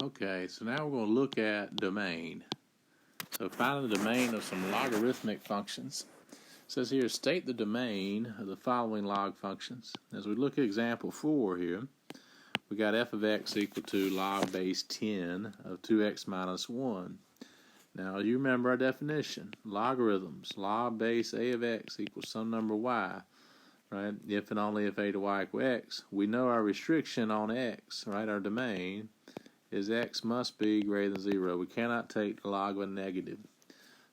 Okay, so now we're going to look at domain. So finding the domain of some logarithmic functions. It says here, state the domain of the following log functions. As we look at example 4 here, we got f of x equal to log base 10 of 2x minus 1. Now, you remember our definition. Logarithms, log base a of x equals some number y, right? If and only if a to y equal x. We know our restriction on x, right? Our domain is x must be greater than 0. We cannot take the log of a negative.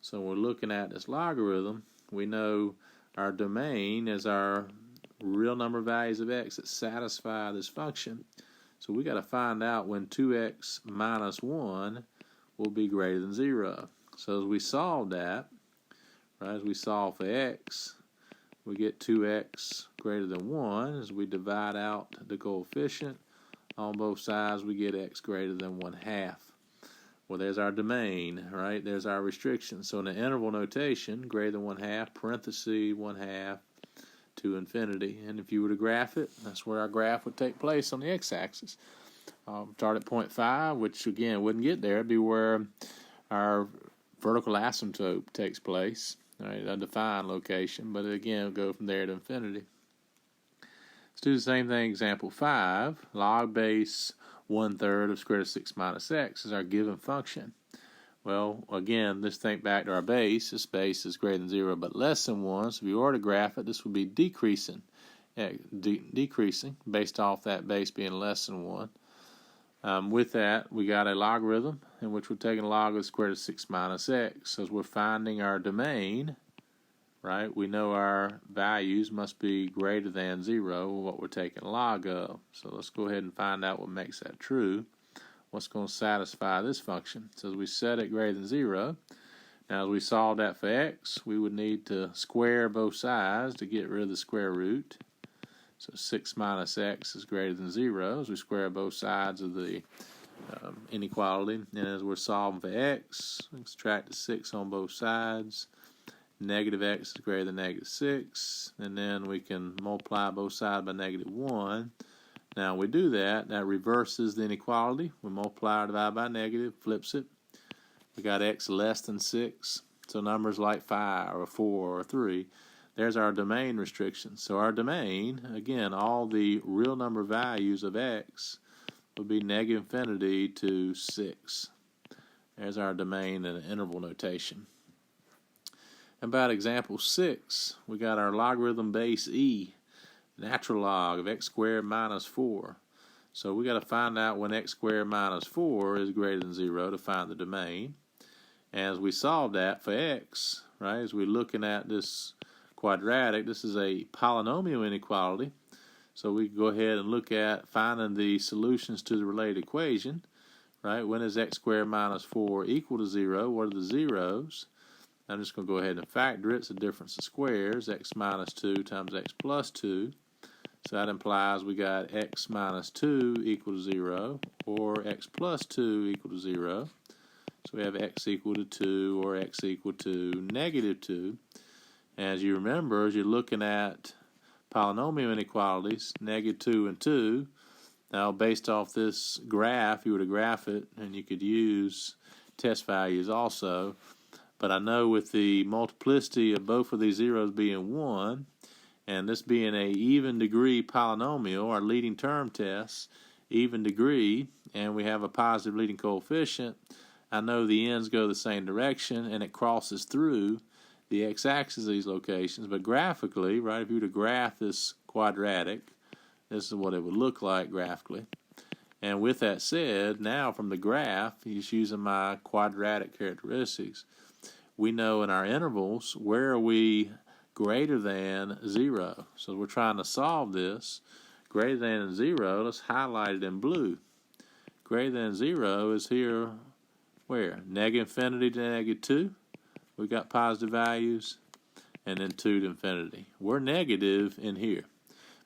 So when we're looking at this logarithm, we know our domain is our real number values of x that satisfy this function. So we got to find out when 2x minus 1 will be greater than 0. So as we solve that, right, as we solve for x, we get 2x greater than 1. As we divide out the coefficient on both sides, we get x greater than 1/2. Well, there's our domain, right? There's our restriction. So in the interval notation, greater than 1/2, parenthesis 1/2 to infinity. And if you were to graph it, that's where our graph would take place on the x-axis. Start at 0.5, which again wouldn't get there. It'd be where our vertical asymptote takes place, right? A defined location, but again, it'll go from there to infinity. Let's do the same thing, example 5. Log base 1/3 of square root of 6 minus x is our given function. Well, again, let's think back to our base. This base is greater than 0 but less than 1. So if you were to graph it, this would be decreasing based off that base being less than 1. With that, we got a logarithm in which we're taking log of the square root of 6 minus x. So as we're finding our domain, right, we know our values must be greater than 0, what we're taking log of. So let's go ahead and find out what makes that true. What's going to satisfy this function? So as we set it greater than 0, now as we solve that for x, we would need to square both sides to get rid of the square root. So 6 minus x is greater than 0 as we square both sides of the inequality. And as we're solving for x, we subtract the 6 on both sides. Negative x is greater than negative 6. And then we can multiply both sides by negative 1. Now we do that, that reverses the inequality. We multiply or divide by negative, flips it. We got x less than 6. So numbers like 5 or 4 or 3. There's our domain restriction. So our domain, again, all the real number values of x would be negative infinity to 6. There's our domain in an interval notation. About example 6, we got our logarithm base e, natural log of x squared minus 4. So we got to find out when x squared minus 4 is greater than 0 to find the domain. As we solve that for x, right, as we're looking at this quadratic, this is a polynomial inequality. So we can go ahead and look at finding the solutions to the related equation, right? When is x squared minus 4 equal to 0? What are the zeros? I'm just going to go ahead and factor it. It's a difference of squares, x minus 2 times x plus 2. So that implies we got x minus 2 equal to 0, or x plus 2 equal to 0. So we have x equal to 2 or x equal to negative 2. As you remember, as you're looking at polynomial inequalities, negative 2 and 2, now based off this graph, you were to graph it, and you could use test values also. But I know with the multiplicity of both of these zeros being 1, and this being a even degree polynomial, our leading term test, even degree, and we have a positive leading coefficient, I know the ends go the same direction, and it crosses through the x-axis of these locations. But graphically, right, if you were to graph this quadratic, this is what it would look like graphically. And with that said, now from the graph, just using my quadratic characteristics, we know in our intervals where are we greater than 0. So we're trying to solve this. Greater than 0, let's highlight it in blue. Greater than 0 is here where? Negative infinity to negative 2. We got positive values. And then 2 to infinity. We're negative in here,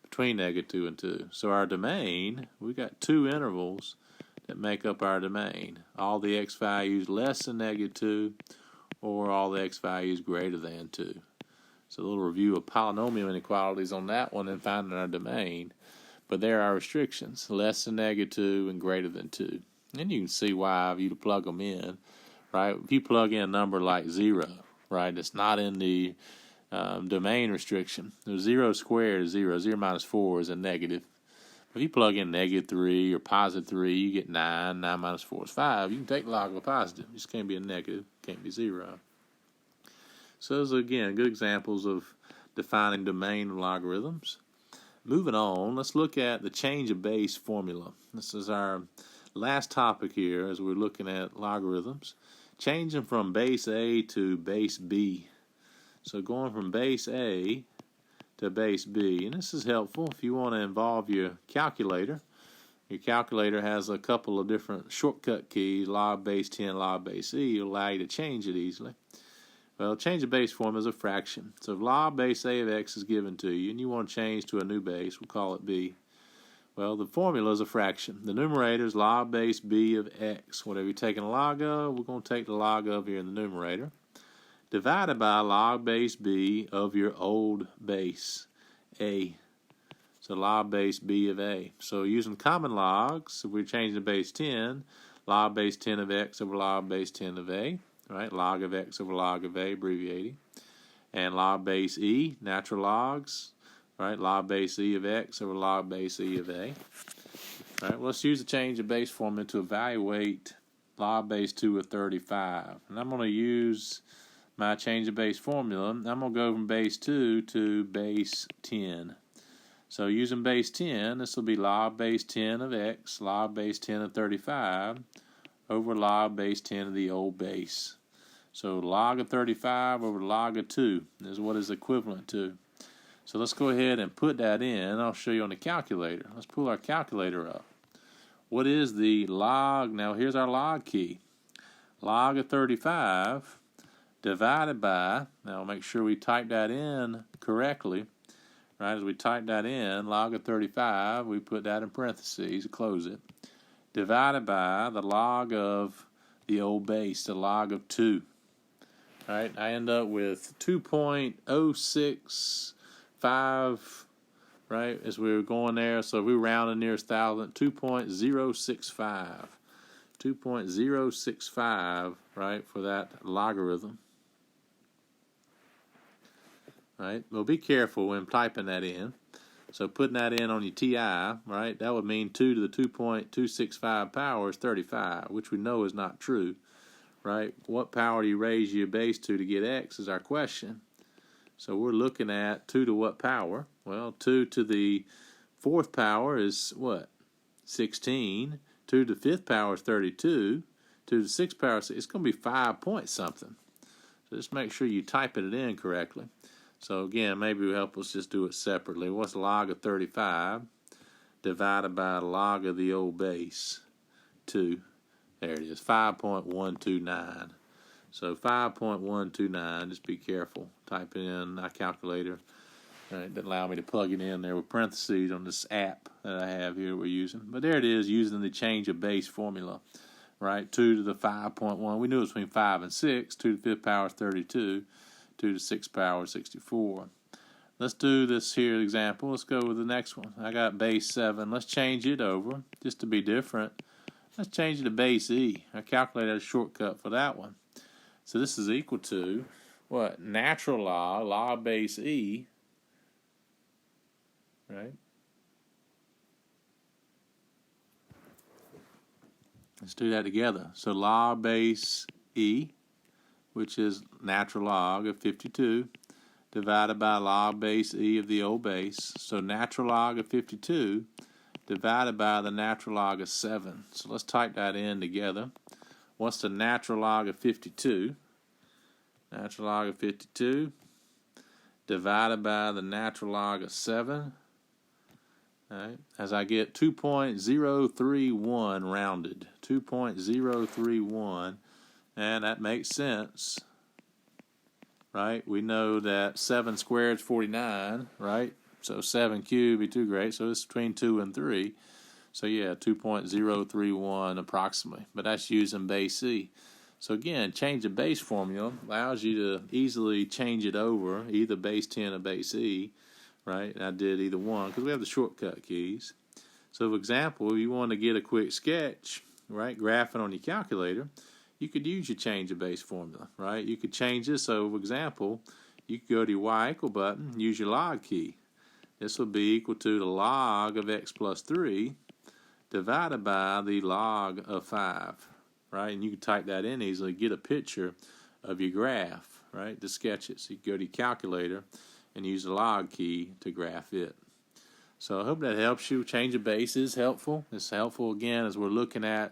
between negative 2 and 2. So our domain, we got 2 intervals that make up our domain. All the x values less than negative 2, or all the x values greater than 2. So a little review of polynomial inequalities on that one and finding our domain. But there are restrictions, less than negative 2 and greater than 2. And you can see why if you plug them in, right? If you plug in a number like 0, right, it's not in the domain restriction. The 0 squared is 0. 0 minus 4 is a negative. If you plug in -3 or +3, you get 9. 9 minus 4 is 5. You can take the log of a positive. It just can't be a negative. Can't be 0. So those are, again, good examples of defining domain logarithms. Moving on, let's look at the change of base formula. This is our last topic here as we're looking at logarithms. Changing from base A to base B. So going from base A to base B. And this is helpful if you want to involve your calculator. Your calculator has a couple of different shortcut keys, log base 10, log base E, will allow you to change it easily. Well, change of base form is a fraction. So if log base A of x is given to you and you want to change to a new base, we'll call it B. Well, the formula is a fraction. The numerator is log base B of x. Whatever you're taking a log of, we're going to take the log of here in the numerator, divided by log base B of your old base, A. So log base B of A. So using common logs, if we're changing to base 10, log base 10 of x over log base 10 of A. Right, log of x over log of A, abbreviating. And log base E, natural logs. Right, log base E of x over log base E of A. All right, well, let's use the change of base formula to evaluate log base 2 of 35. And I'm going to use my change of base formula. I'm going to go from base 2 to base 10. So using base 10, this will be log base 10 of x, log base 10 of 35, over log base 10 of the old base. So log of 35 over log of 2 is what is equivalent to. So let's go ahead and put that in. I'll show you on the calculator. Let's pull our calculator up. What is the log? Now here's our log key. Log of 35 divided by, now make sure we type that in correctly. Right, as we type that in, log of 35, we put that in parentheses, close it, divided by the log of the old base, the log of 2. All right, I end up with 2.065, right, as we were going there. So if we round the nearest thousand, 2.065. 2.065, right, for that logarithm. Right, well, be careful when typing that in. So putting that in on your TI, right, that would mean 2 to the 2.265 power is 35, which we know is not true, right? What power do you raise your base to get x is our question. So we're looking at 2 to what power? Well, 2 to the 4th power is what? 16. 2 to the 5th power is 32. 2 to the 6th power is, it's going to be 5 point something. So just make sure you type it in correctly. So again, maybe it will help us just do it separately. What's log of 35 divided by log of the old base? 2. There it is, 5.129. So 5.129, just be careful. Type it in my calculator. It doesn't allow me to plug it in there with parentheses on this app that I have here we're using. But there it is, using the change of base formula. Right, 2 to the 5.1. We knew it was between 5 and 6. 2 to the 5th power is 32. 2 to the 6th power is 64. Let's do this here example. Let's go with the next one. I got base 7. Let's change it over just to be different. Let's change it to base E. I calculated a shortcut for that one. So this is equal to what? Natural log base E, right? Let's do that together. So log base E, which is natural log of 52, divided by log base E of the old base. So natural log of 52 divided by the natural log of 7. So let's type that in together. What's the natural log of 52? Natural log of 52 divided by the natural log of 7. All right, as I get 2.031 rounded. 2.031. And that makes sense, right? We know that 7 squared is 49, right? So 7 cubed would be too great. So it's between 2 and 3. So yeah, 2.031 approximately. But that's using base E. So again, change the base formula allows you to easily change it over, either base 10 or base E, right? And I did either one because we have the shortcut keys. So for example, if you want to get a quick sketch, right, graphing on your calculator, you could use your change of base formula, right? You could change this. So, for example, you could go to your y equal button, use your log key. This will be equal to the log of x plus 3 divided by the log of 5, right? And you can type that in easily, get a picture of your graph, right, to sketch it. So you go to your calculator and use the log key to graph it. So I hope that helps you. Change of base is helpful. It's helpful, again, as we're looking at